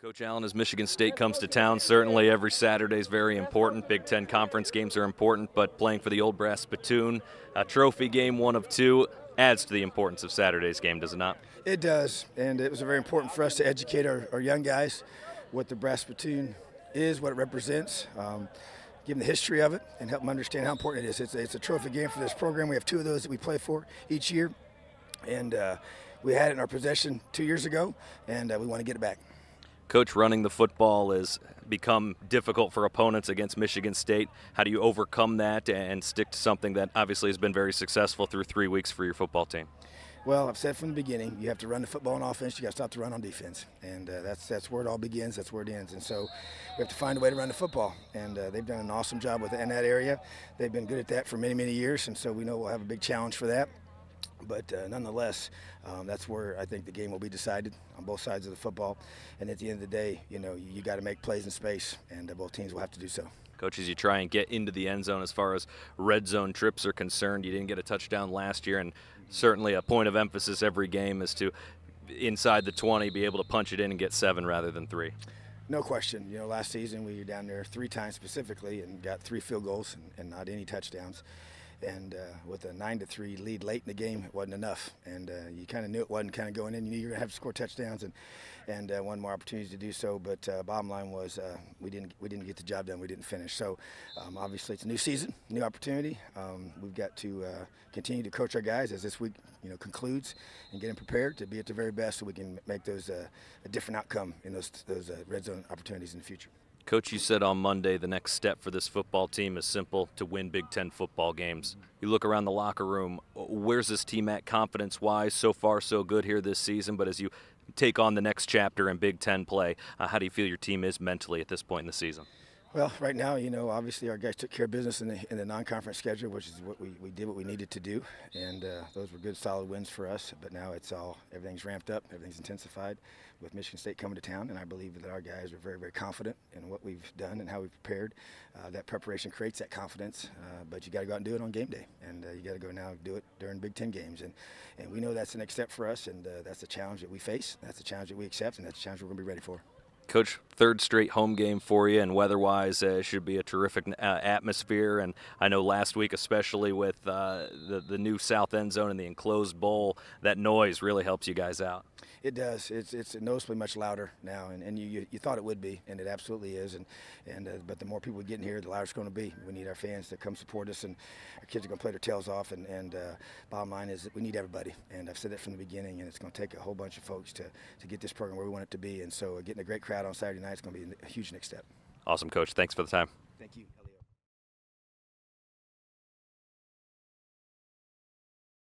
Coach Allen, as Michigan State comes to town, certainly every Saturday is very important. Big Ten conference games are important, but playing for the Old Brass Spittoon, a trophy game, one of two, adds to the importance of Saturday's game, does it not? It does, and it was very important for us to educate our young guys what the Brass Spittoon is, what it represents, give them the history of it, and help them understand how important it is. It's a trophy game for this program. We have two of those that we play for each year, and we had it in our possession 2 years ago, and we want to get it back. Coach, running the football has become difficult for opponents against Michigan State. How do you overcome that and stick to something that obviously has been very successful through 3 weeks for your football team? Well, I've said from the beginning, you have to run the football on offense, you got to stop the run on defense. And that's where it all begins, that's where it ends. And so we have to find a way to run the football. And they've done an awesome job in that area. They've been good at that for many, many years, and so we know we'll have a big challenge for that. But nonetheless, that's where I think the game will be decided on both sides of the football. And at the end of the day, you got to make plays in space, and both teams will have to do so. Coach, as you try and get into the end zone as far as red zone trips are concerned, you didn't get a touchdown last year, and certainly a point of emphasis every game is to, inside the 20, be able to punch it in and get 7 rather than 3. No question. Last season we were down there 3 times specifically and got 3 field goals and not any touchdowns. And with a 9-3 lead late in the game, it wasn't enough. And you kind of knew it wasn't kind of going in. You knew you were going to have to score touchdowns and one more opportunity to do so. But bottom line was we didn't get the job done. We didn't finish. So obviously it's a new season, new opportunity. We've got to continue to coach our guys as this week concludes and get them prepared to be at their very best so we can make those a different outcome in those red zone opportunities in the future. Coach, you said on Monday the next step for this football team is simple: to win Big Ten football games. You look around the locker room, where's this team at confidence-wise? So far so good here this season, but as you take on the next chapter in Big Ten play, how do you feel your team is mentally at this point in the season? Well, right now, obviously our guys took care of business in the non-conference schedule, which is what we did what we needed to do, and those were good, solid wins for us. But now everything's ramped up, everything's intensified with Michigan State coming to town, and I believe that our guys are very, very confident in what we've done and how we've prepared. That preparation creates that confidence, but you got to go out and do it on game day, and you got to go now do it during Big Ten games, and we know that's the next step for us, and that's the challenge that we face, that's the challenge that we accept, and that's the challenge we're going to be ready for. Coach, third straight home game for you, and weather-wise, should be a terrific atmosphere. And I know last week, especially with the new south end zone and the enclosed bowl, that noise really helps you guys out. It does. It's noticeably much louder now, and you thought it would be, and it absolutely is. But the more people we get in here, the louder it's going to be. We need our fans to come support us, and our kids are going to play their tails off. And bottom line is that we need everybody. And I've said that from the beginning, and it's going to take a whole bunch of folks to get this program where we want it to be. And so getting a great crowd on Saturday night is going to be a huge next step. Awesome, Coach. Thanks for the time. Thank you.